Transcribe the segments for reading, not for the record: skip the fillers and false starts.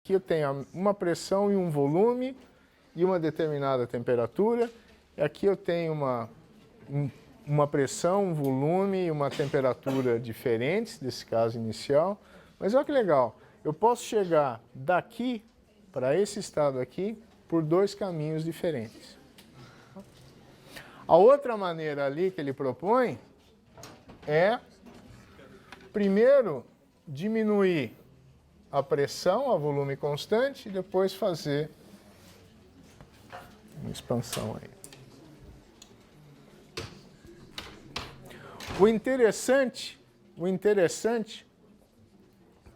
Aqui eu tenho uma pressão e um volume e uma determinada temperatura. E aqui eu tenho uma pressão, um volume e uma temperatura diferentes, desse caso inicial. Mas olha que legal, eu posso chegar daqui para esse estado aqui por dois caminhos diferentes. A outra maneira ali que ele propõe é, primeiro, diminuir a pressão a volume constante e depois fazer uma expansão aí. O interessante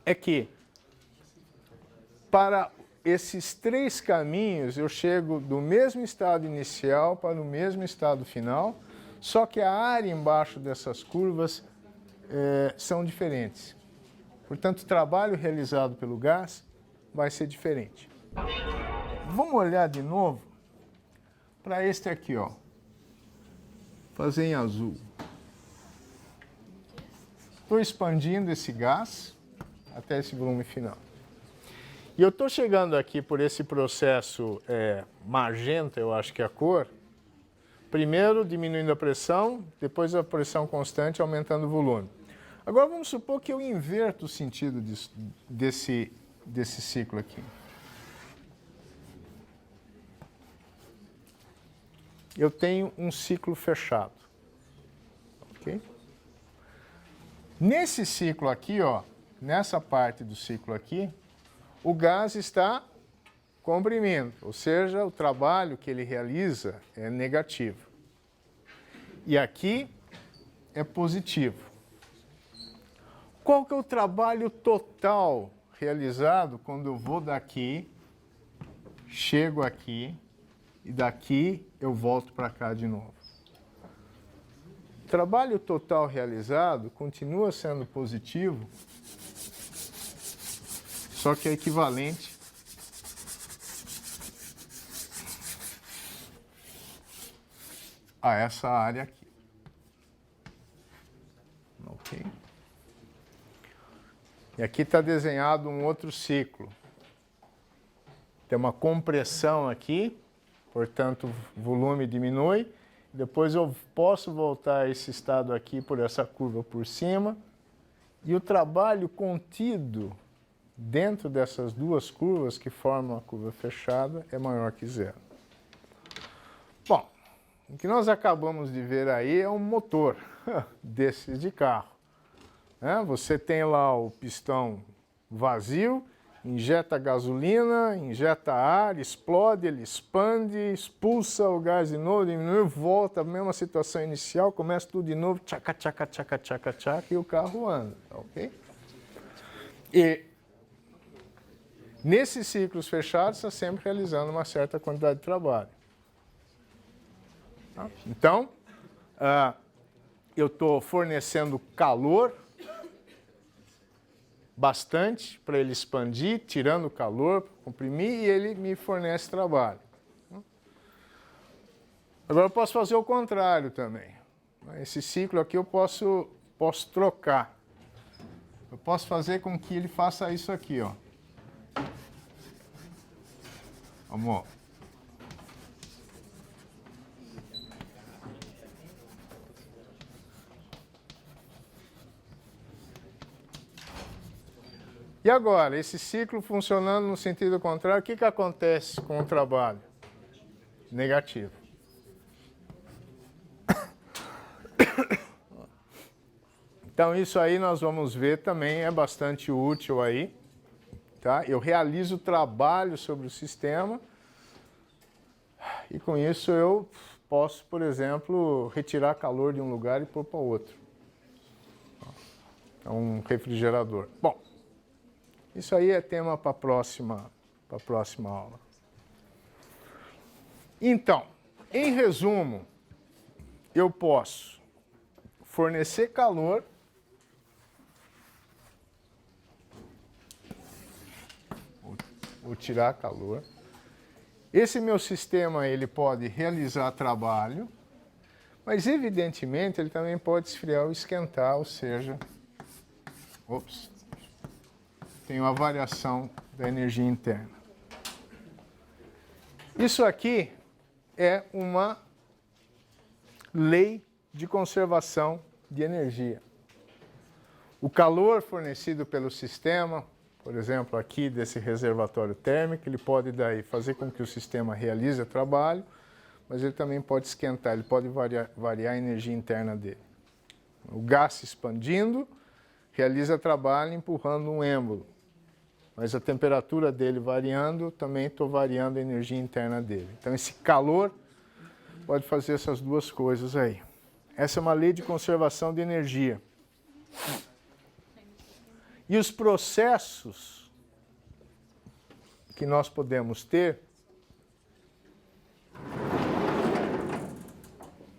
é que para esses três caminhos eu chego do mesmo estado inicial para o mesmo estado final, só que a área embaixo dessas curvas são diferentes. Portanto, o trabalho realizado pelo gás vai ser diferente. Vamos olhar de novo para este aqui, ó. Fazer em azul. Estou expandindo esse gás até esse volume final. E eu estou chegando aqui por esse processo magenta, eu acho que é a cor, primeiro diminuindo a pressão, depois a pressão constante aumentando o volume. Agora vamos supor que eu inverto o sentido desse ciclo aqui. Eu tenho um ciclo fechado. Ok? Nesse ciclo aqui, ó, nessa parte do ciclo aqui, o gás está comprimindo, ou seja, o trabalho que ele realiza é negativo. E aqui é positivo. Qual que é o trabalho total realizado quando eu vou daqui, chego aqui e daqui eu volto para cá de novo? O trabalho total realizado continua sendo positivo, só que é equivalente a essa área aqui. Ok? E aqui está desenhado um outro ciclo. Tem uma compressão aqui, portanto o volume diminui. Depois eu posso voltar a esse estado aqui por essa curva por cima. E o trabalho contido dentro dessas duas curvas que formam a curva fechada é maior que zero. Bom, o que nós acabamos de ver aí é um motor desses de carro. Você tem lá o pistão vazio, injeta gasolina, injeta ar, explode, ele expande, expulsa o gás de novo, diminui, volta, a mesma situação inicial, começa tudo de novo, tchaca, tchaca, tchaca, tchaca, tchaca, e o carro anda, ok? E nesses ciclos fechados está sempre realizando uma certa quantidade de trabalho. Então, eu estou fornecendo calor bastante para ele expandir, tirando calor, comprimir, e ele me fornece trabalho. Agora eu posso fazer o contrário também. Esse ciclo aqui eu posso trocar. Eu posso fazer com que ele faça isso aqui, ó. Vamos. E agora, esse ciclo funcionando no sentido contrário, o que acontece com o trabalho? Negativo. Então, isso aí nós vamos ver também, é bastante útil aí. Tá? Eu realizo trabalho sobre o sistema e com isso eu posso, por exemplo, retirar calor de um lugar e pôr para outro. É um refrigerador. Bom, isso aí é tema para a próxima aula. Então, em resumo, eu posso fornecer calor ou tirar calor. Esse meu sistema ele pode realizar trabalho, mas evidentemente ele também pode esfriar ou esquentar, ou seja, tenho a variação da energia interna. Isso aqui é uma lei de conservação de energia. O calor fornecido pelo sistema, por exemplo, aqui desse reservatório térmico, ele pode daí fazer com que o sistema realize o trabalho, mas ele também pode esquentar, ele pode variar a energia interna dele. O gás se expandindo, realiza trabalho empurrando um êmbolo, mas a temperatura dele variando, também estou variando a energia interna dele. Então esse calor pode fazer essas duas coisas aí. Essa é uma lei de conservação de energia. E os processos que nós podemos ter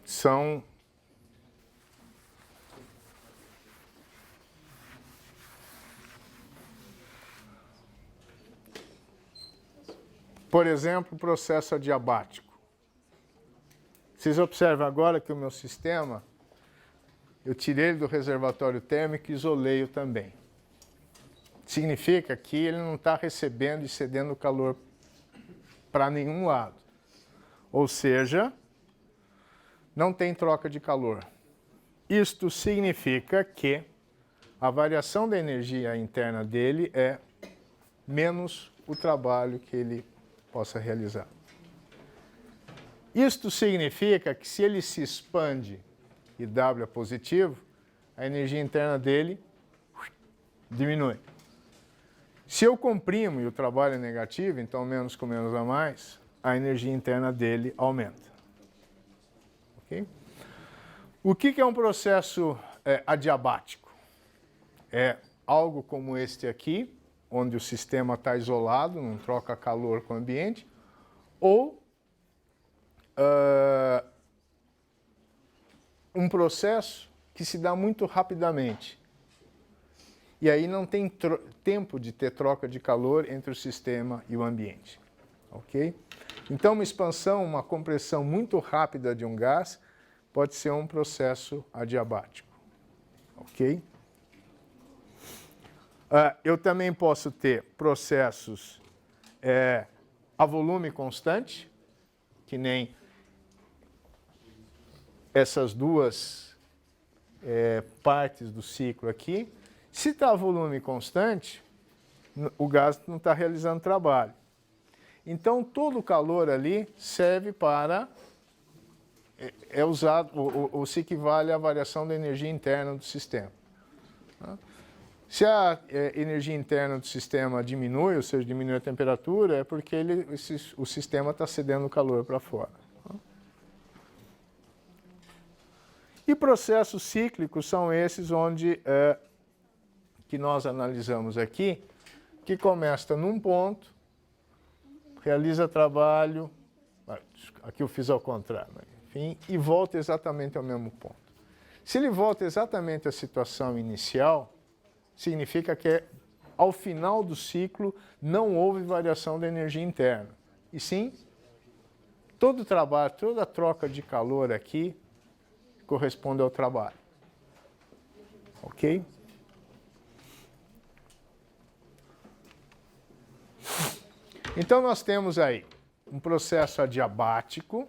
são por exemplo, o processo adiabático. Vocês observam agora que o meu sistema, eu tirei ele do reservatório térmico e isolei-o também. Significa que ele não está recebendo e cedendo calor para nenhum lado. Ou seja, não tem troca de calor. Isto significa que a variação da energia interna dele é menos o trabalho que ele possa realizar. Isto significa que se ele se expande e W é positivo, a energia interna dele diminui. Se eu comprimo e o trabalho é negativo, então menos com menos a mais, a energia interna dele aumenta. Okay? O que é um processo adiabático? É algo como este aqui, onde o sistema está isolado, não troca calor com o ambiente, ou um processo que se dá muito rapidamente. E aí não tem tempo de ter troca de calor entre o sistema e o ambiente. Ok? Então, uma expansão, uma compressão muito rápida de um gás pode ser um processo adiabático. Ok? Eu também posso ter processos a volume constante, que nem essas duas partes do ciclo aqui. Se está a volume constante, o gás não está realizando trabalho. Então, todo o calor ali serve para... é usado, ou se equivale à variação da energia interna do sistema. Se a energia interna do sistema diminui, ou seja, diminui a temperatura, é porque o sistema está cedendo calor para fora. E processos cíclicos são esses onde que nós analisamos aqui, que começa num ponto, realiza trabalho, aqui eu fiz ao contrário, enfim, e volta exatamente ao mesmo ponto. Se ele volta exatamente à situação inicial, significa que ao final do ciclo não houve variação da energia interna. E sim, todo o trabalho, toda a troca de calor aqui corresponde ao trabalho. Ok? Então nós temos aí um processo adiabático,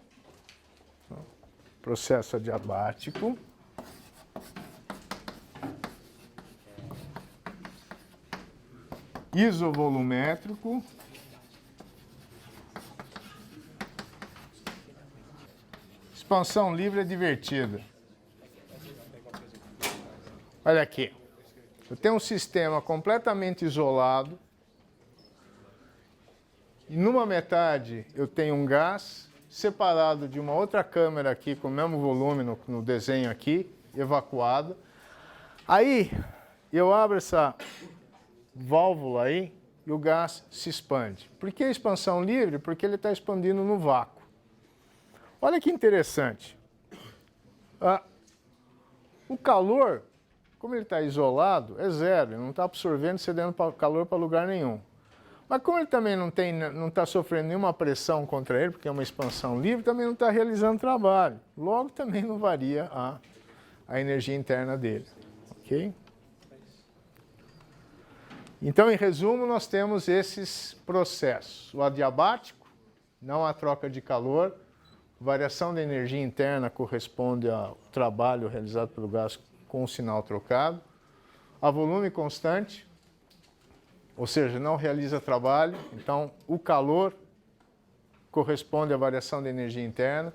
isovolumétrico, expansão livre é divertida. Olha aqui, eu tenho um sistema completamente isolado, e numa metade eu tenho um gás separado de uma outra câmara aqui com o mesmo volume no desenho aqui, evacuado. Aí eu abro essa válvula aí e o gás se expande. Por que a expansão livre? Porque ele está expandindo no vácuo. Olha que interessante. O calor, como ele está isolado, é zero, ele não está absorvendo e cedendo calor para lugar nenhum. Mas como ele também não está sofrendo nenhuma pressão contra ele, porque é uma expansão livre, também não está realizando trabalho. Logo, também não varia a energia interna dele. Ok? Então, em resumo, nós temos esses processos. O adiabático, não há troca de calor. Variação da energia interna corresponde ao trabalho realizado pelo gás com o sinal trocado. A volume constante, ou seja, não realiza trabalho. Então, o calor corresponde à variação da energia interna.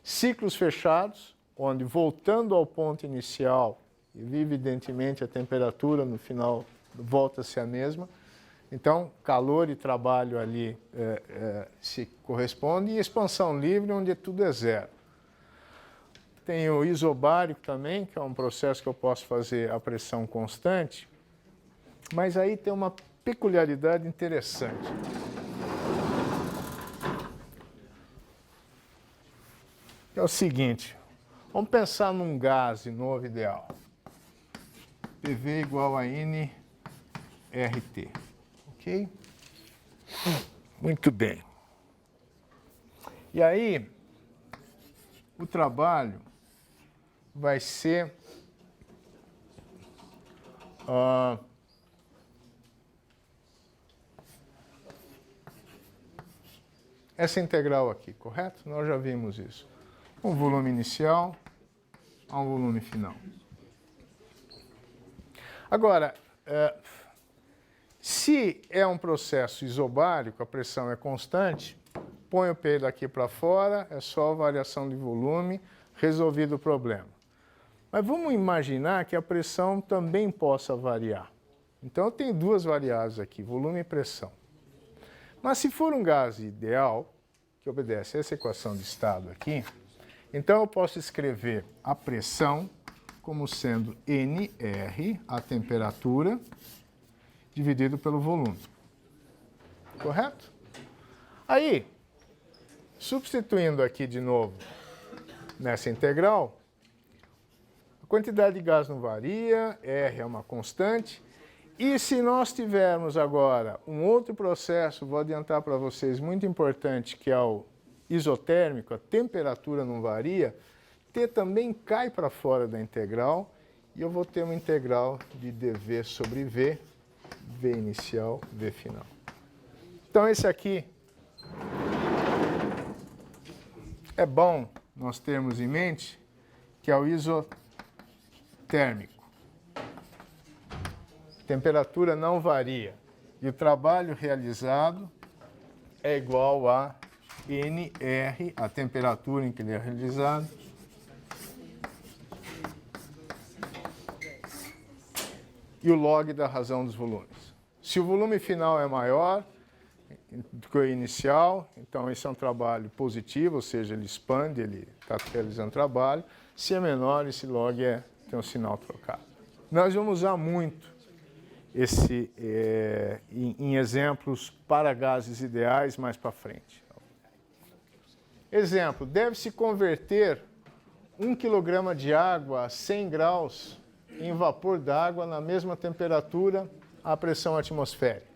Ciclos fechados, onde voltando ao ponto inicial, evidentemente a temperatura no final volta a ser a mesma. Então, calor e trabalho ali se correspondem. E expansão livre, onde tudo é zero. Tem o isobárico também, que é um processo que eu posso fazer a pressão constante. Mas aí tem uma peculiaridade interessante. É o seguinte, vamos pensar num gás novo ideal. PV igual a NRT. Ok? Muito bem. E aí, o trabalho vai ser essa integral aqui, correto? Nós já vimos isso. Um volume inicial a um volume final. Agora, se é um processo isobárico, a pressão é constante, põe o P daqui para fora, é só variação de volume, resolvido o problema. Mas vamos imaginar que a pressão também possa variar. Então, eu tenho duas variáveis aqui, volume e pressão. Mas se for um gás ideal, que obedece a essa equação de estado aqui, então eu posso escrever a pressão como sendo NR, a temperatura, dividido pelo volume. Correto? Aí, substituindo aqui de novo nessa integral, a quantidade de gás não varia, R é uma constante. E se nós tivermos agora um outro processo, vou adiantar para vocês, muito importante, que é o isotérmico, a temperatura não varia, T também cai para fora da integral e eu vou ter uma integral de dV sobre V, V inicial, V final. Então esse aqui é bom nós termos em mente, que é o isotérmico. Temperatura não varia e o trabalho realizado é igual a NR, a temperatura em que ele é realizado, e o log da razão dos volumes. Se o volume final é maior do que o inicial, então esse é um trabalho positivo, ou seja, ele expande, ele está realizando trabalho. Se é menor, esse log tem um sinal trocado. Nós vamos usar muito em exemplos para gases ideais mais para frente. Exemplo, deve-se converter 1 kg de água a 100 graus em vapor d'água na mesma temperatura à pressão atmosférica.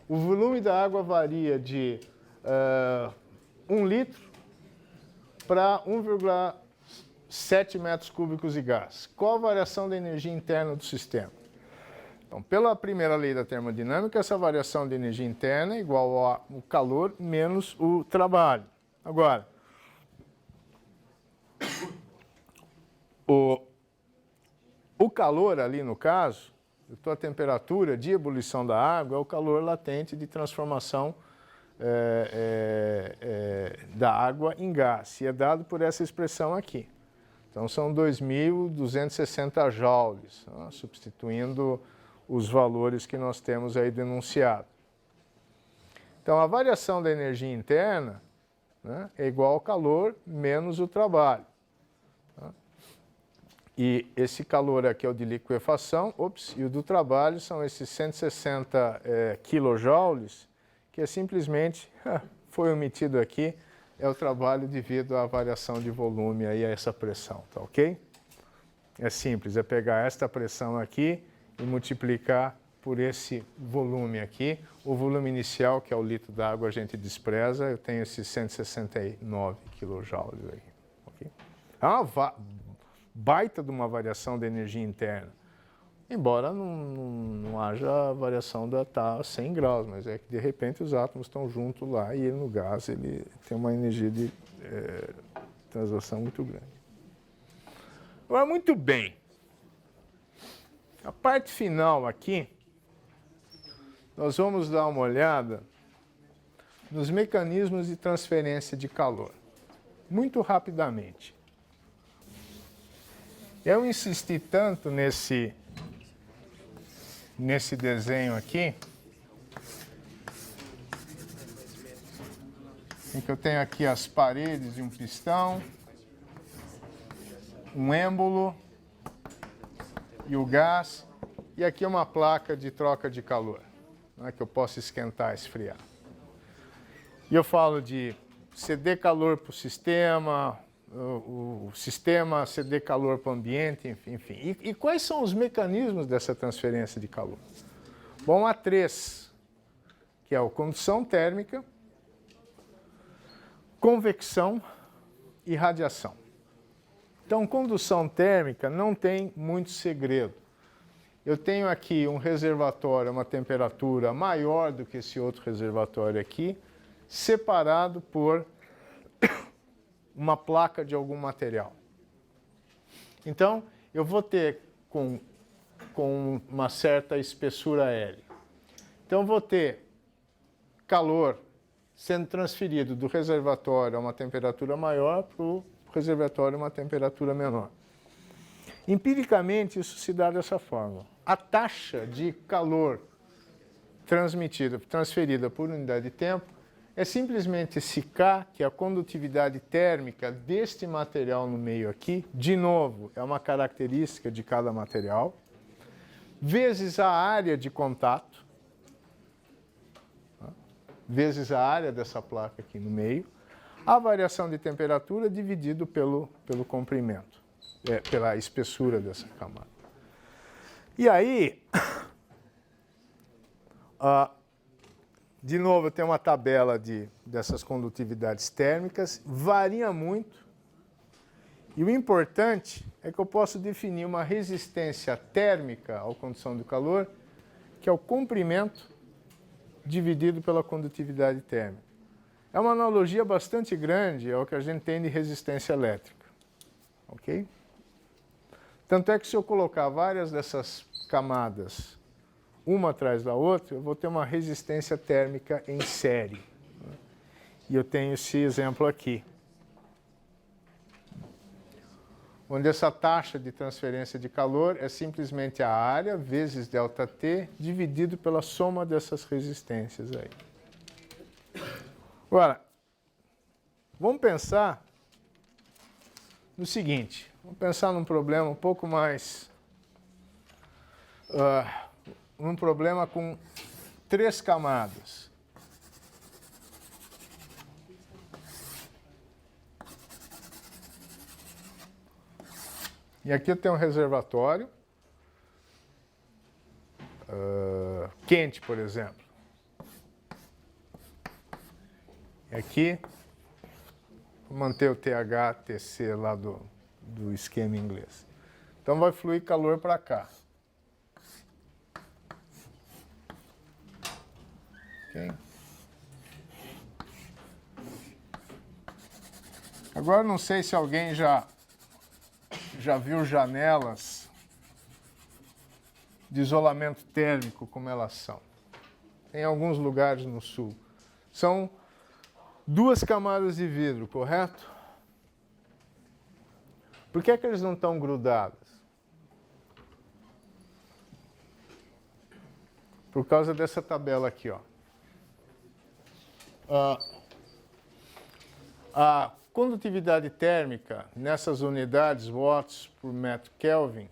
O volume da água varia de 1 litro para 1,7 metros cúbicos de gás. Qual a variação da energia interna do sistema? Então, pela primeira lei da termodinâmica, essa variação de energia interna é igual ao calor menos o trabalho. Agora, o calor ali no caso, a temperatura de ebulição da água é o calor latente de transformação da água em gás, e é dado por essa expressão aqui. Então são 2.260 joules, né, substituindo os valores que nós temos aí denunciado. Então a variação da energia interna, né, é igual ao calor menos o trabalho. Tá? E esse calor aqui é o de liquefação, e o do trabalho são esses 160 quilojoules, que simplesmente foi omitido aqui, é o trabalho devido à variação de volume aí a essa pressão, tá ok? É simples, é pegar esta pressão aqui e multiplicar por esse volume aqui. O volume inicial, que é o litro d'água, a gente despreza, eu tenho esses 169 quilojoules aí. Okay? É uma baita de uma variação da energia interna. embora não haja variação da estar a 100 graus, mas é que de repente os átomos estão juntos lá e ele, no gás ele tem uma energia de translação muito grande. Agora, muito bem. A parte final aqui, nós vamos dar uma olhada nos mecanismos de transferência de calor, muito rapidamente. Eu insisti tanto nesse desenho aqui, em que eu tenho aqui as paredes de um pistão, um êmbolo e o gás, e aqui uma placa de troca de calor, né, que eu posso esquentar, esfriar. E eu falo de ceder calor para o sistema ceder calor para o ambiente, enfim. E quais são os mecanismos dessa transferência de calor? Bom, há três, que é a condução térmica, convecção e radiação. Então, condução térmica não tem muito segredo. Eu tenho aqui um reservatório a uma temperatura maior do que esse outro reservatório aqui, separado por uma placa de algum material. Então, eu vou ter com uma certa espessura L. Então, eu vou ter calor sendo transferido do reservatório a uma temperatura maior para o reservatório a uma temperatura menor. Empiricamente, isso se dá dessa forma. A taxa de calor transferida por unidade de tempo é simplesmente esse K, que é a condutividade térmica deste material no meio aqui, de novo, é uma característica de cada material, vezes a área de contato, vezes a área dessa placa aqui no meio, a variação de temperatura dividido pelo comprimento, pela espessura dessa camada. E aí, de novo, eu tenho uma tabela dessas condutividades térmicas, varia muito, e o importante é que eu posso definir uma resistência térmica à condução do calor, que é o comprimento dividido pela condutividade térmica. É uma analogia bastante grande ao que a gente tem de resistência elétrica, ok? Tanto é que se eu colocar várias dessas camadas uma atrás da outra, eu vou ter uma resistência térmica em série. E eu tenho esse exemplo aqui, onde essa taxa de transferência de calor é simplesmente a área vezes ΔT dividido pela soma dessas resistências aí. Agora, vamos pensar no seguinte, vamos pensar num problema um pouco mais... um problema com 3 camadas. E aqui eu tenho um reservatório quente, por exemplo. E aqui, vou manter o TH/TC lá do esquema inglês. Então vai fluir calor para cá. Okay. Agora não sei se alguém já viu janelas de isolamento térmico como elas são. Em alguns lugares no sul. São 2 camadas de vidro, correto? Por que eles não estão grudadas? Por causa dessa tabela aqui, ó. A condutividade térmica nessas unidades watts por metro Kelvin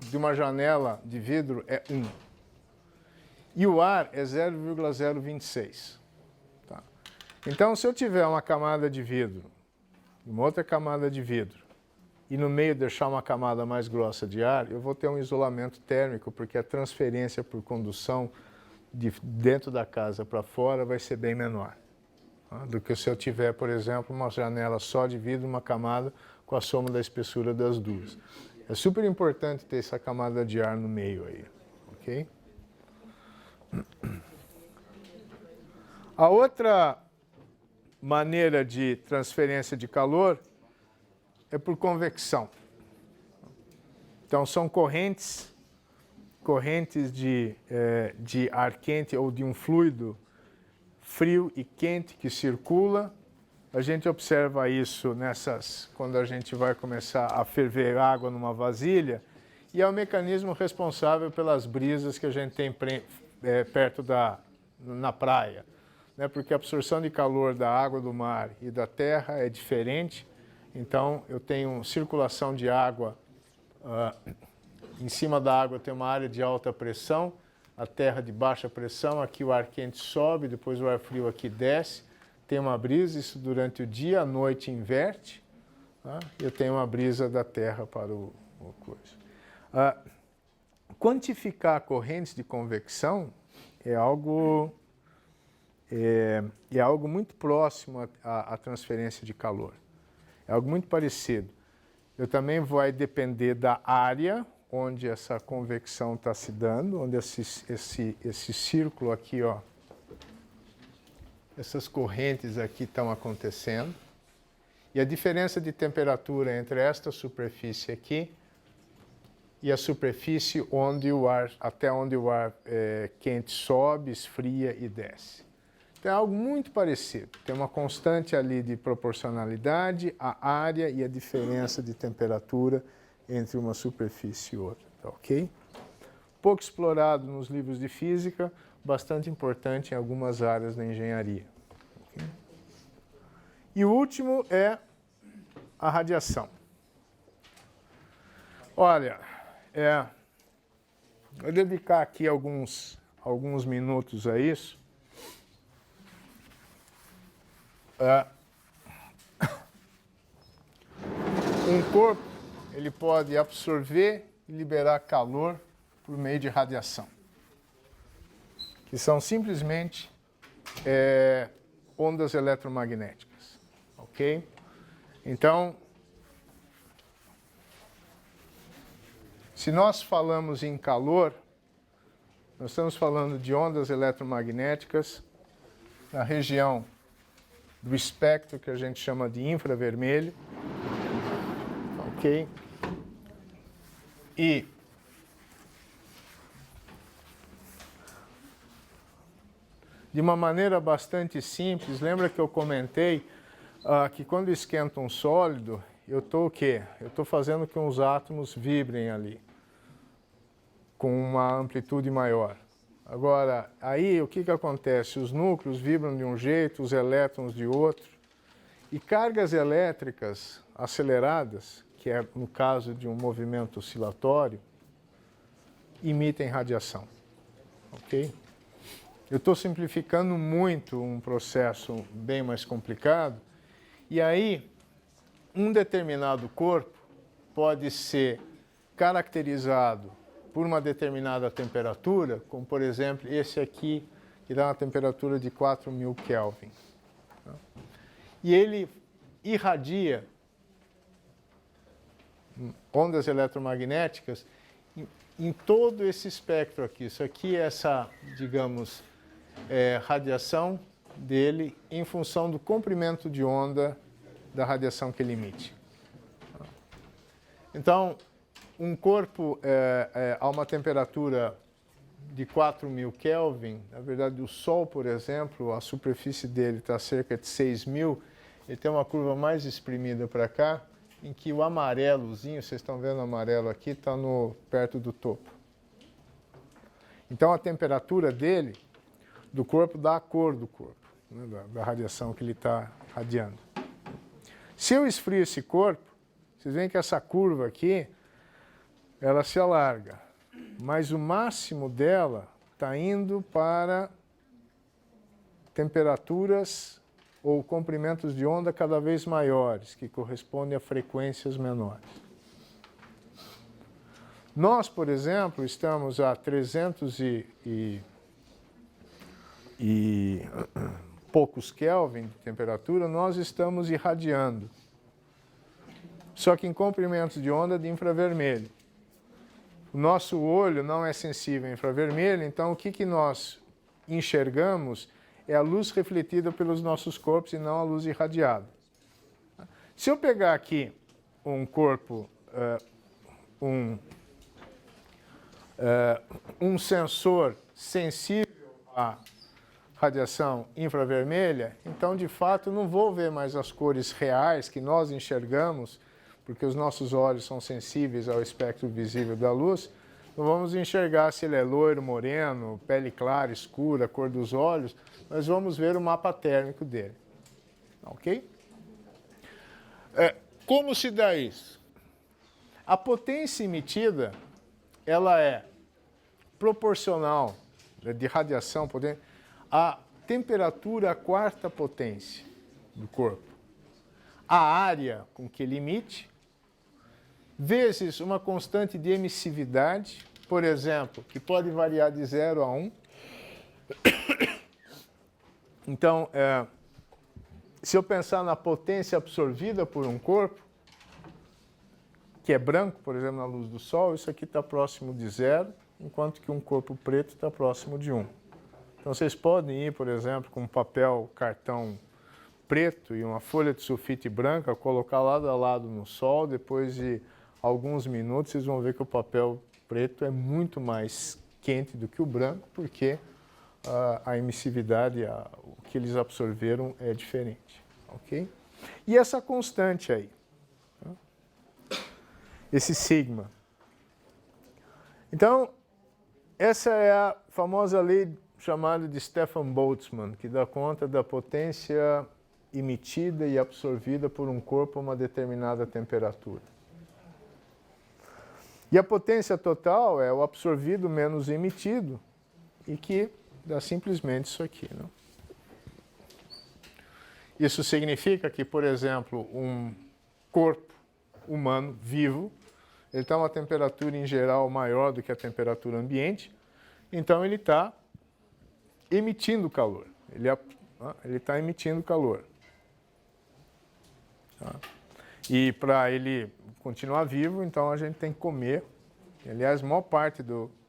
de uma janela de vidro é 1. E o ar é 0,026. Tá? Então, se eu tiver uma camada de vidro, uma outra camada de vidro, e no meio deixar uma camada mais grossa de ar, eu vou ter um isolamento térmico, porque a transferência por condução de dentro da casa para fora vai ser bem menor, tá? Do que se eu tiver, por exemplo, uma janela só de vidro, uma camada com a soma da espessura das duas. É super importante ter essa camada de ar no meio aí, ok? A outra maneira de transferência de calor é por convecção. Então, são correntes de ar quente ou de um fluido frio e quente que circula. A gente observa isso quando a gente vai começar a ferver água numa vasilha, e é o mecanismo responsável pelas brisas que a gente tem perto na praia, né? Porque a absorção de calor da água do mar e da terra é diferente, então eu tenho circulação de água, em cima da água tem uma área de alta pressão, a terra de baixa pressão, aqui o ar quente sobe, depois o ar frio aqui desce, tem uma brisa, isso durante o dia, à noite inverte, tá? Eu tenho uma brisa da terra para o coisa. Quantificar correntes de convecção é algo muito próximo à transferência de calor. É algo muito parecido. Eu também vai depender da área onde essa convecção está se dando, onde esse círculo aqui, ó, essas correntes aqui estão acontecendo. E a diferença de temperatura entre esta superfície aqui e a superfície até onde o ar quente sobe, esfria e desce. Então é algo muito parecido. Tem uma constante ali de proporcionalidade, a área e a diferença de temperatura entre uma superfície e outra, tá, ok? Pouco explorado nos livros de física, bastante importante em algumas áreas da engenharia. Okay? E o último é a radiação. Olha, vou dedicar aqui alguns minutos a isso. Um corpo, ele pode absorver e liberar calor por meio de radiação, que são simplesmente ondas eletromagnéticas, ok? Então, se nós falamos em calor, nós estamos falando de ondas eletromagnéticas na região do espectro que a gente chama de infravermelho, ok? E de uma maneira bastante simples, lembra que eu comentei que quando esquenta um sólido, eu estou o quê? Eu estou fazendo com que os átomos vibrem ali, com uma amplitude maior. Agora, aí o que acontece? Os núcleos vibram de um jeito, os elétrons de outro, e cargas elétricas aceleradas, que é no caso de um movimento oscilatório, emitem radiação, ok? Eu estou simplificando muito um processo bem mais complicado, e aí um determinado corpo pode ser caracterizado por uma determinada temperatura, como por exemplo esse aqui, que dá uma temperatura de 4.000 Kelvin. E ele irradia ondas eletromagnéticas em todo esse espectro aqui. Isso aqui é essa, digamos, radiação dele em função do comprimento de onda da radiação que ele emite. Então, um corpo a uma temperatura de 4.000 Kelvin, na verdade o Sol, por exemplo, a superfície dele está a cerca de 6.000, ele tem uma curva mais exprimida para cá, em que o amarelozinho, vocês estão vendo o amarelo aqui, está perto do topo. Então a temperatura dele, do corpo, dá a cor do corpo, né, da radiação que ele está radiando. Se eu esfrio esse corpo, vocês veem que essa curva aqui, ela se alarga, mas o máximo dela está indo para temperaturas ou comprimentos de onda cada vez maiores, que correspondem a frequências menores. Nós, por exemplo, estamos a 300 e poucos Kelvin de temperatura, nós estamos irradiando. só que em comprimentos de onda de infravermelho. O nosso olho não é sensível a infravermelho, então o que nós enxergamos é a luz refletida pelos nossos corpos e não a luz irradiada. Se eu pegar aqui um corpo, um sensor sensível à radiação infravermelha, então de fato não vou ver mais as cores reais que nós enxergamos, porque os nossos olhos são sensíveis ao espectro visível da luz. Não vamos enxergar se ele é loiro, moreno, pele clara, escura, cor dos olhos, nós vamos ver o mapa térmico dele. Ok? Como se dá isso? A potência emitida, ela é proporcional de radiação à temperatura à quarta potência do corpo. A área com que ele emite, vezes uma constante de emissividade, por exemplo, que pode variar de 0 a 1. Então, se eu pensar na potência absorvida por um corpo, que é branco, por exemplo, na luz do Sol, isso aqui está próximo de 0, enquanto que um corpo preto está próximo de 1. Então, vocês podem ir, por exemplo, com um papel cartão preto e uma folha de sulfite branca, colocar lado a lado no Sol, depois de alguns minutos, vocês vão ver que o papel preto é muito mais quente do que o branco, porque a emissividade, o que eles absorveram é diferente. Ok? E essa constante aí, esse sigma. Então, essa é a famosa lei chamada de Stefan Boltzmann, que dá conta da potência emitida e absorvida por um corpo a uma determinada temperatura. E a potência total é o absorvido menos emitido, e que dá simplesmente isso aqui. Né? Isso significa que, por exemplo, um corpo humano vivo, ele está a uma temperatura em geral maior do que a temperatura ambiente, então ele está emitindo calor. Ele está emitindo calor. Tá? E para ele continuar vivo, então a gente tem que comer. Aliás, a maior parte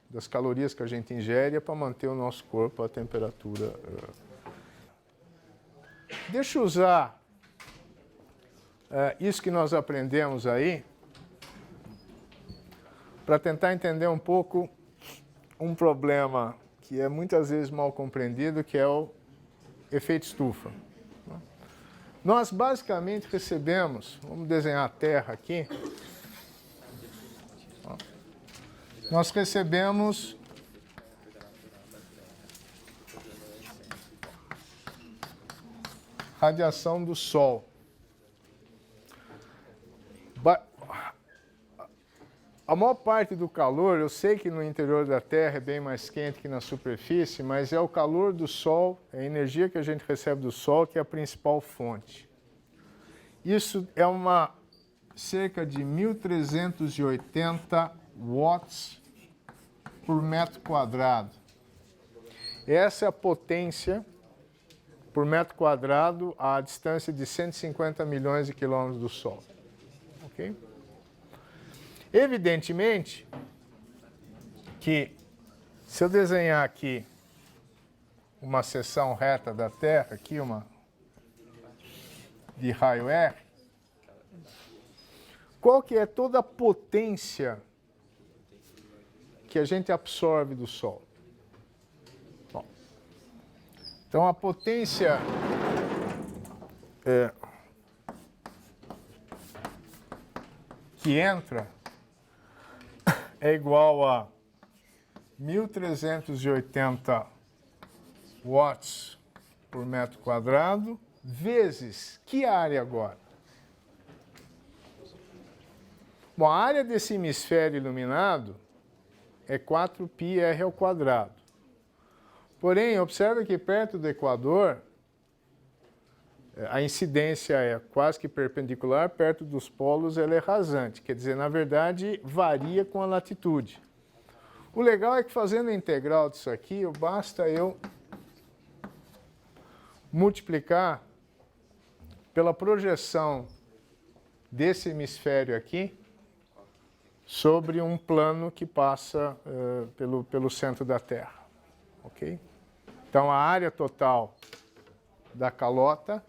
das calorias que a gente ingere é para manter o nosso corpo a temperatura. Deixa eu usar isso que nós aprendemos aí para tentar entender um pouco um problema que é muitas vezes mal compreendido, que é o efeito estufa. Nós basicamente recebemos, vamos desenhar a Terra aqui, nós recebemos radiação do Sol. A maior parte do calor, eu sei que no interior da Terra é bem mais quente que na superfície, mas é o calor do Sol, é a energia que a gente recebe do Sol que é a principal fonte. Isso é cerca de 1.380 watts por metro quadrado. Essa é a potência por metro quadrado à distância de 150 milhões de quilômetros do Sol. Ok? Evidentemente que se eu desenhar aqui uma seção reta da Terra, aqui uma de raio R, qual que é toda a potência que a gente absorve do Sol? Bom, então a potência que entra é igual a 1.380 watts por metro quadrado, vezes que área agora? Bom, a área desse hemisfério iluminado é 4πr ao quadrado. Porém, observe que perto do Equador, a incidência é quase que perpendicular, perto dos polos ela é rasante, quer dizer, na verdade, varia com a latitude. O legal é que fazendo a integral disso aqui, basta eu multiplicar pela projeção desse hemisfério aqui sobre um plano que passa pelo centro da Terra. Ok? Então, a área total da calota,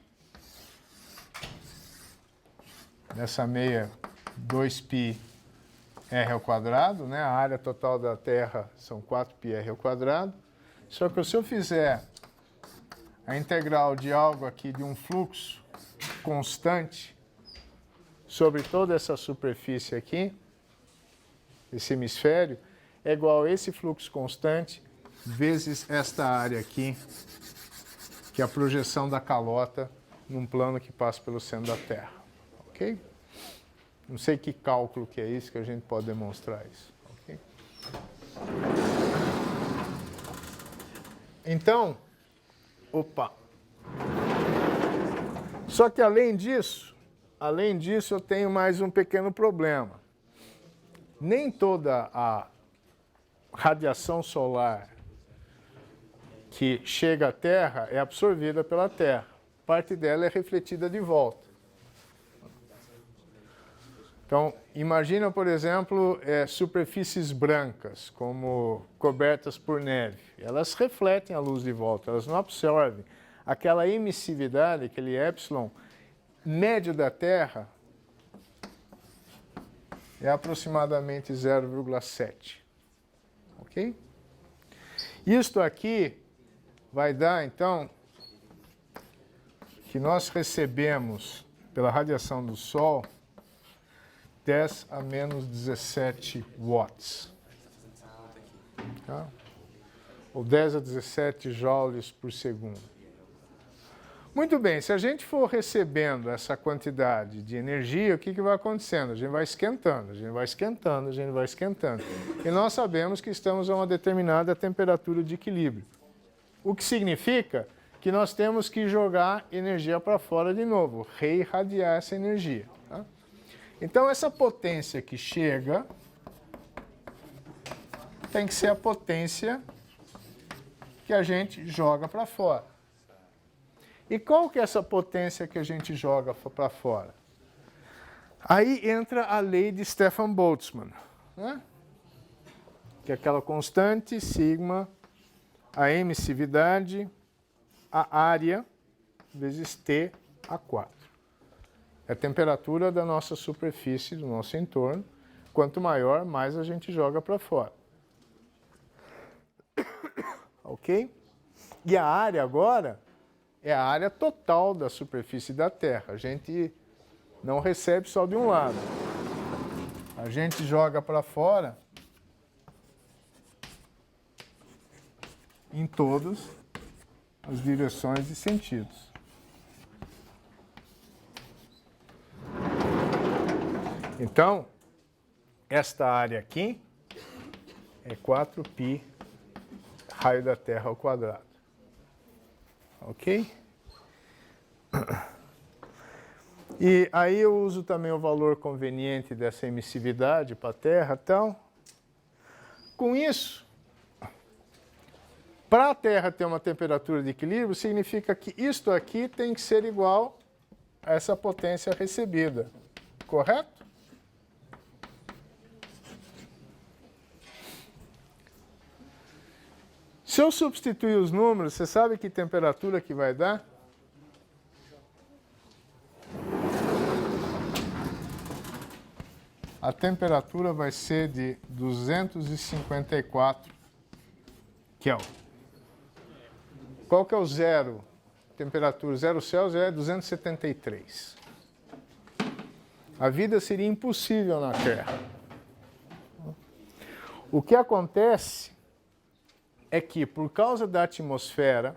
nessa meia 2πr ao quadrado, né? A área total da Terra são 4πr ao quadrado. Só que se eu fizer a integral de algo aqui, de um fluxo constante, sobre toda essa superfície aqui, esse hemisfério, é igual a esse fluxo constante vezes esta área aqui, que é a projeção da calota num plano que passa pelo centro da Terra. Ok? Não sei que cálculo que é isso, que a gente pode demonstrar isso. Ok? Então, só que além disso, eu tenho mais um pequeno problema. Nem toda a radiação solar que chega à Terra é absorvida pela Terra. Parte dela é refletida de volta. Então, imagina, por exemplo, superfícies brancas, como cobertas por neve. Elas refletem a luz de volta, elas não absorvem. Aquela emissividade, aquele epsilon médio da Terra, é aproximadamente 0,7. Ok? Isto aqui vai dar, então, que nós recebemos, pela radiação do Sol, 10 a menos 17 watts. Tá? Ou 10 a 17 joules por segundo. Muito bem, se a gente for recebendo essa quantidade de energia, o que vai acontecendo? A gente vai esquentando, a gente vai esquentando, a gente vai esquentando. E nós sabemos que estamos a uma determinada temperatura de equilíbrio. O que significa que nós temos que jogar energia para fora de novo, reirradiar essa energia. Tá? Então, essa potência que chega tem que ser a potência que a gente joga para fora. E qual que é essa potência que a gente joga para fora? Aí entra a lei de Stefan Boltzmann, né? Que é aquela constante, sigma, a emissividade, a área, vezes T a 4. É a temperatura da nossa superfície, do nosso entorno. Quanto maior, mais a gente joga para fora. Ok? E a área agora é a área total da superfície da Terra. A gente não recebe só de um lado. A gente joga para fora em todas as direções e sentidos. Então, esta área aqui é 4π raio da Terra ao quadrado. Ok? E aí eu uso também o valor conveniente dessa emissividade para a Terra. Então, com isso, para a Terra ter uma temperatura de equilíbrio, significa que isto aqui tem que ser igual a essa potência recebida. Correto? Se eu substituir os números, você sabe que temperatura que vai dar? A temperatura vai ser de 254 Kelvin. Qual que é o zero? Temperatura zero Celsius é 273. A vida seria impossível na Terra. O que acontece é que, por causa da atmosfera,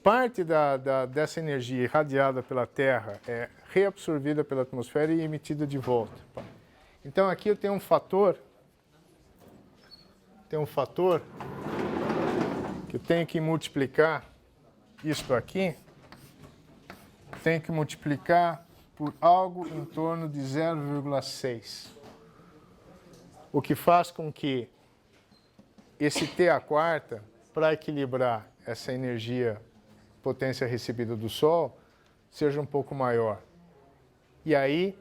parte dessa energia irradiada pela Terra é reabsorvida pela atmosfera e emitida de volta. Então, aqui eu tenho um fator que eu tenho que multiplicar isto aqui, tenho que multiplicar por algo em torno de 0,6. O que faz com que esse T a quarta, para equilibrar essa energia, potência recebida do Sol, seja um pouco maior. e aí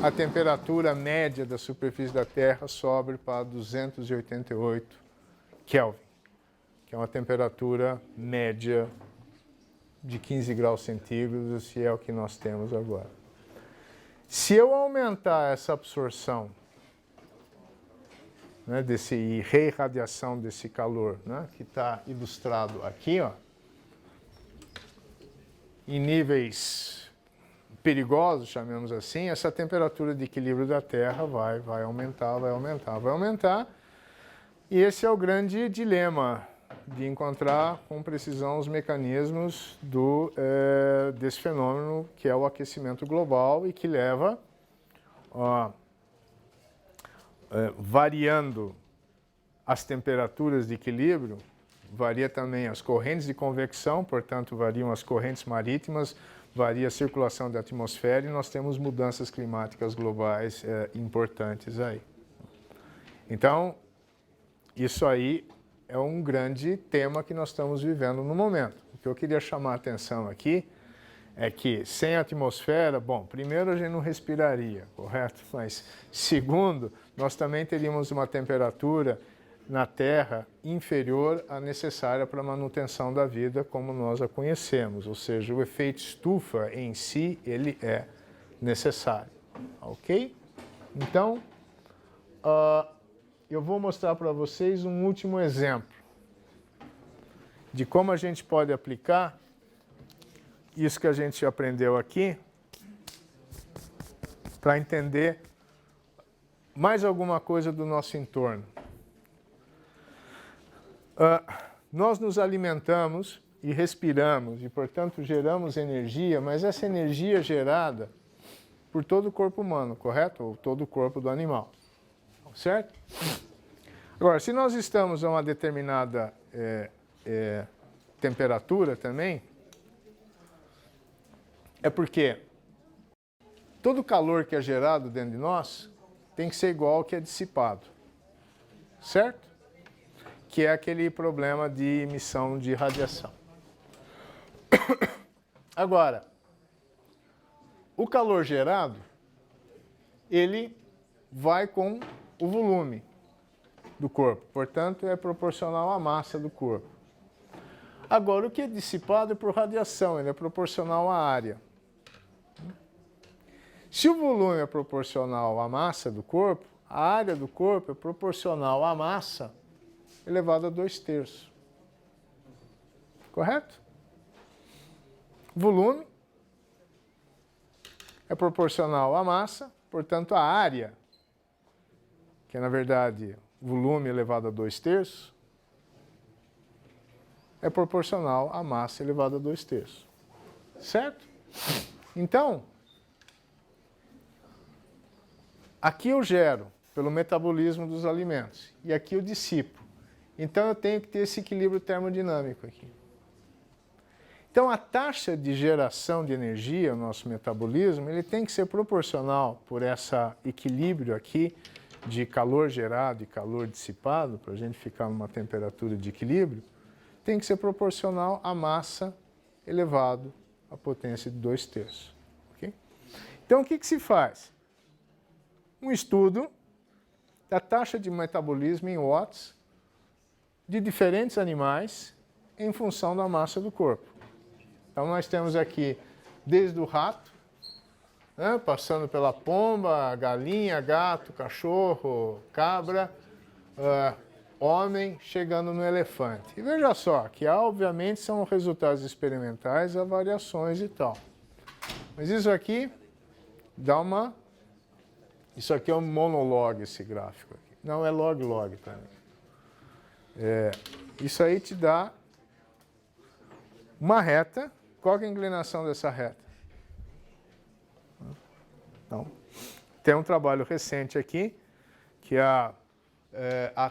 a temperatura média da superfície da Terra sobe para 288 Kelvin, que é uma temperatura média de 15 graus centígrados, se é o que nós temos agora. Se eu aumentar essa absorção, né, e reirradiação desse calor, né, que está ilustrado aqui, ó, em níveis perigosos, chamemos assim, essa temperatura de equilíbrio da Terra vai aumentar, vai aumentar, vai aumentar. E esse é o grande dilema de encontrar com precisão os mecanismos desse fenômeno que é o aquecimento global e que leva, variando as temperaturas de equilíbrio, varia também as correntes de convecção, portanto variam as correntes marítimas, varia a circulação da atmosfera e nós temos mudanças climáticas globais importantes aí. Então, isso aí é um grande tema que nós estamos vivendo no momento. O que eu queria chamar a atenção aqui é que sem atmosfera, bom, primeiro a gente não respiraria, correto? Mas segundo, nós também teríamos uma temperatura na Terra inferior à necessária para a manutenção da vida como nós a conhecemos, ou seja, o efeito estufa em si, ele é necessário, ok? Então, eu vou mostrar para vocês um último exemplo de como a gente pode aplicar isso que a gente aprendeu aqui para entender mais alguma coisa do nosso entorno. Nós nos alimentamos e respiramos e, portanto, geramos energia, mas essa energia é gerada por todo o corpo humano, correto? Ou todo o corpo do animal, certo? Agora, se nós estamos a uma determinada temperatura também, é porque todo o calor que é gerado dentro de nós tem que ser igual ao que é dissipado, certo? Que é aquele problema de emissão de radiação. Agora, o calor gerado, ele vai com o volume do corpo, portanto, é proporcional à massa do corpo. Agora, o que é dissipado é por radiação, ele é proporcional à área. Se o volume é proporcional à massa do corpo, a área do corpo é proporcional à massa elevado a 2/3. Correto? Volume é proporcional à massa, portanto, a área, que é, na verdade, volume elevado a 2/3, é proporcional à massa elevada a 2/3. Certo? Então, aqui eu gero pelo metabolismo dos alimentos e aqui eu dissipo. Então, eu tenho que ter esse equilíbrio termodinâmico aqui. Então, a taxa de geração de energia, o nosso metabolismo, ele tem que ser proporcional por esse equilíbrio aqui de calor gerado e calor dissipado, para a gente ficar numa temperatura de equilíbrio, tem que ser proporcional à massa elevado à potência de 2/3. Okay? Então, o que se faz? Um estudo da taxa de metabolismo em watts de diferentes animais em função da massa do corpo. Então, nós temos aqui desde o rato, né, passando pela pomba, galinha, gato, cachorro, cabra, homem, chegando no elefante. E veja só, que obviamente são resultados experimentais, há variações e tal. Mas isso aqui dá uma... Isso aqui é um monolog, esse gráfico aqui. Não, é log-log também. Isso aí te dá uma reta. Qual que é a inclinação dessa reta? Então, tem um trabalho recente aqui, que a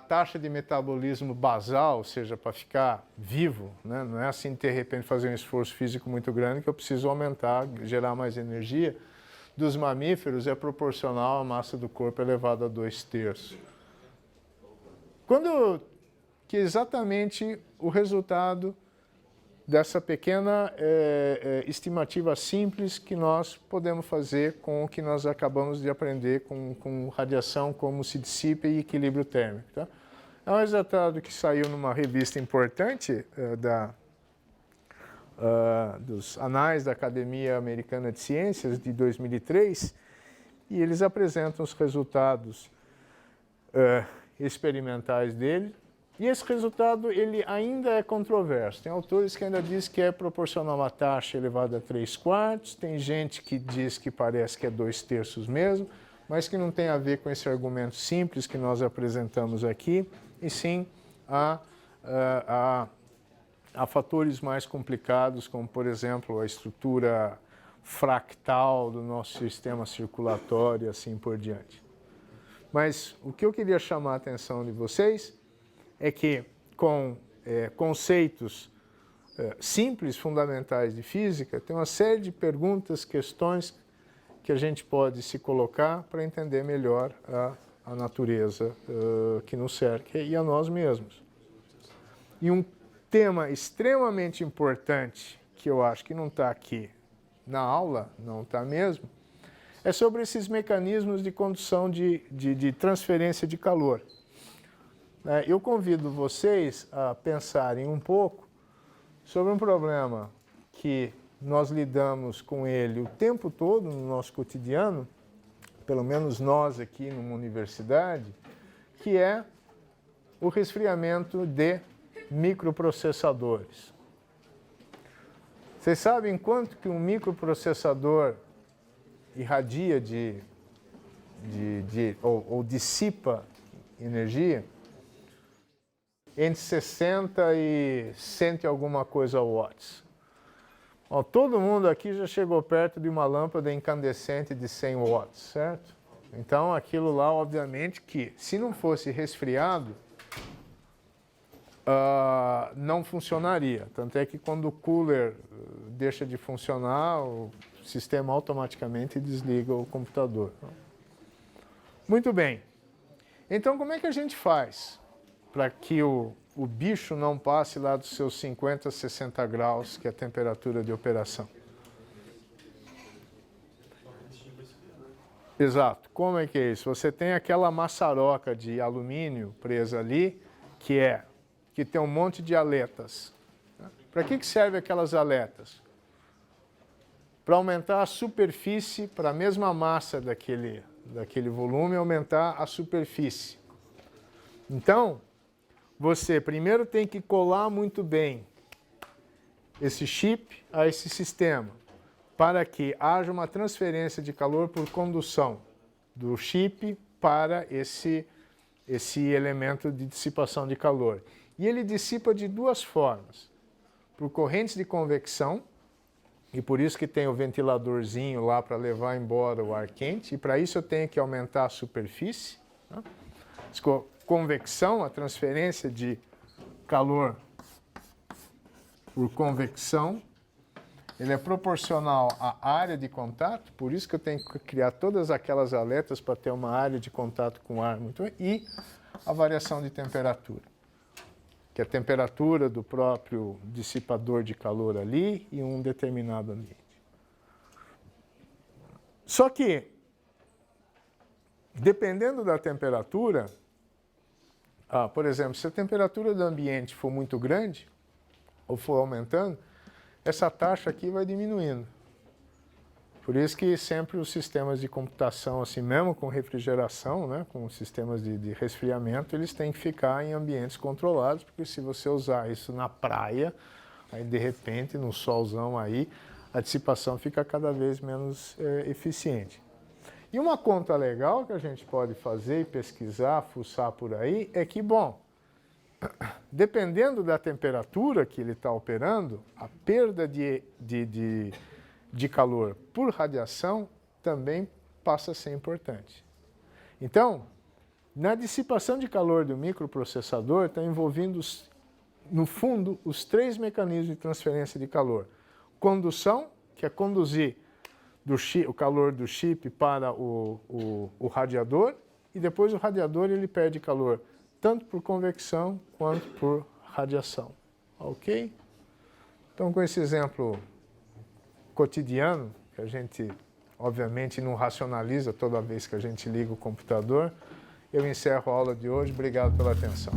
taxa de metabolismo basal, ou seja, para ficar vivo, né? Não é assim de repente fazer um esforço físico muito grande que eu preciso aumentar, gerar mais energia, dos mamíferos é proporcional à massa do corpo elevada a 2/3. Que exatamente o resultado dessa pequena estimativa simples que nós podemos fazer com o que nós acabamos de aprender com radiação, como se dissipa e equilíbrio térmico. Tá? É um resultado que saiu numa revista importante dos Anais da Academia Americana de Ciências, de 2003, e eles apresentam os resultados experimentais dele. E esse resultado ele ainda é controverso. Tem autores que ainda dizem que é proporcional a uma taxa elevada a 3/4, tem gente que diz que parece que é 2/3 mesmo, mas que não tem a ver com esse argumento simples que nós apresentamos aqui, e sim a fatores mais complicados, como, por exemplo, a estrutura fractal do nosso sistema circulatório e assim por diante. Mas o que eu queria chamar a atenção de vocês é que, com conceitos simples, fundamentais de física, tem uma série de perguntas, questões que a gente pode se colocar para entender melhor a natureza que nos cerca e a nós mesmos. E um tema extremamente importante, que eu acho que não está aqui na aula, não está mesmo, é sobre esses mecanismos de condução de transferência de calor. Eu convido vocês a pensarem um pouco sobre um problema que nós lidamos com ele o tempo todo no nosso cotidiano, pelo menos nós aqui numa universidade, que é o resfriamento de microprocessadores. Vocês sabem quanto que um microprocessador irradia ou dissipa energia? Entre 60 e 100 e alguma coisa watts. Bom, todo mundo aqui já chegou perto de uma lâmpada incandescente de 100 watts, certo? Então, aquilo lá, obviamente, que se não fosse resfriado, não funcionaria. Tanto é que quando o cooler deixa de funcionar, o sistema automaticamente desliga o computador. Muito bem. Então, como é que a gente faz para que o bicho não passe lá dos seus 50, 60 graus, que é a temperatura de operação? Exato. Como é que é isso? Você tem aquela maçaroca de alumínio presa ali, que tem um monte de aletas. Para que serve aquelas aletas? Para aumentar a superfície, para a mesma massa daquele volume, aumentar a superfície. Então, você primeiro tem que colar muito bem esse chip a esse sistema, para que haja uma transferência de calor por condução do chip para esse elemento de dissipação de calor. E ele dissipa de duas formas, por correntes de convecção, e por isso que tem o ventiladorzinho lá para levar embora o ar quente, e para isso eu tenho que aumentar a superfície, né? Convecção, a transferência de calor por convecção, ele é proporcional à área de contato, por isso que eu tenho que criar todas aquelas aletas para ter uma área de contato com o ar e a variação de temperatura, que é a temperatura do próprio dissipador de calor ali e um determinado ambiente. Só que, dependendo da temperatura, por exemplo, se a temperatura do ambiente for muito grande, ou for aumentando, essa taxa aqui vai diminuindo. Por isso que sempre os sistemas de computação, assim mesmo com refrigeração, né, com sistemas de resfriamento, eles têm que ficar em ambientes controlados, porque se você usar isso na praia, aí de repente, no solzão aí, a dissipação fica cada vez menos eficiente. E uma conta legal que a gente pode fazer e pesquisar, fuçar por aí, é que, bom, dependendo da temperatura que ele está operando, a perda de calor por radiação também passa a ser importante. Então, na dissipação de calor do microprocessador, está envolvendo, no fundo, os três mecanismos de transferência de calor. Condução, que é conduzir o calor do chip para o radiador, e depois o radiador ele perde calor, tanto por convecção quanto por radiação. Ok? Então, com esse exemplo cotidiano, que a gente, obviamente, não racionaliza toda vez que a gente liga o computador, eu encerro a aula de hoje. Obrigado pela atenção.